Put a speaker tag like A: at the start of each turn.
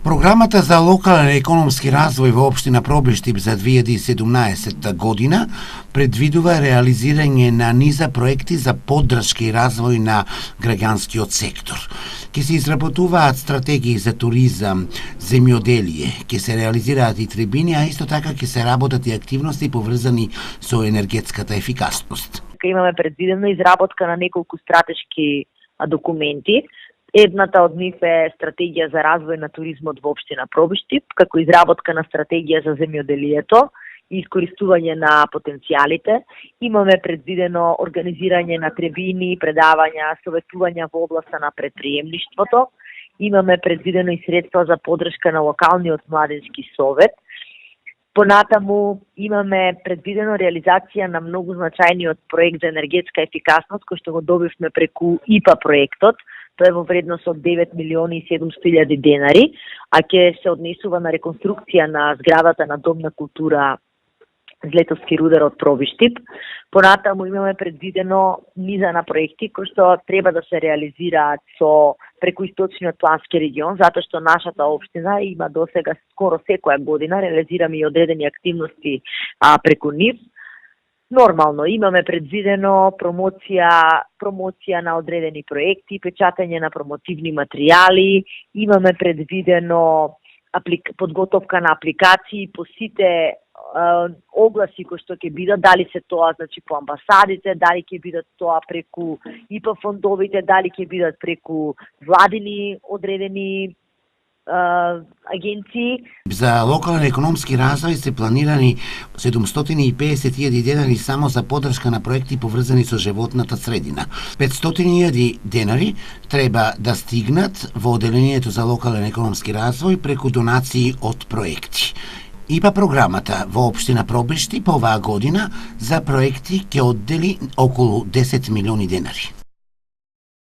A: Програмата за локален економски развој во општина Пробиштип за 2017 година предвидува реализирање на низа проекти за поддршка и развој на граѓанскиот сектор. Ќе се изработуваат стратегии за туризам, земјоделие, ќе се реализираат и трибини, а исто така ќе се работат и активности поврзани со енергетската ефикасност.
B: Имаме предвидено изработка на неколку стратешки документи. Едната од нив е стратегија за развој на туризмот во општина Пробиштип, како изработка на стратегија за земјоделието и искористување на потенцијалите. Имаме предвидено организирање на трибини, предавања, советувања во областа на предприемништвото. Имаме предвидено и средства за поддршка на локалниот младенски совет. Понатаму имаме предвидено реализација на многу значајниот проект за енергетска ефикасност, кој што го добивме преку ИПА проектот. Тоа е во вредност од 9 милиони и 700 илјади денари, а ќе се однесува на реконструкција на зградата на Дом на култура Злетовски рудар од Пробиштип. Понатаму имаме предвидено низа на проекти кои што треба да се реализираат преку источниот плански регион, затоа што нашата општина има досега скоро секоја година реализираме и одредени активности преку нив. Нормално, имаме предвидено промоција на одредени проекти, печатање на промотивни материјали, имаме предвидено подготовка на апликации по сите огласи кои што ќе бидат, дали се тоа по амбасадите, дали ќе бидат тоа преку ИПА фондовите, дали ќе бидат преку владини одредени агенции.
A: За локален економски развој се планирани 750.000 денари само за поддршка на проекти поврзани со животната средина. 500.000 денари треба да стигнат во Оделението за локален економски развој преку донации од проекти. ИПА програмата во општина Пробиштип оваа година за проекти ќе оддели околу 10 милиони денари.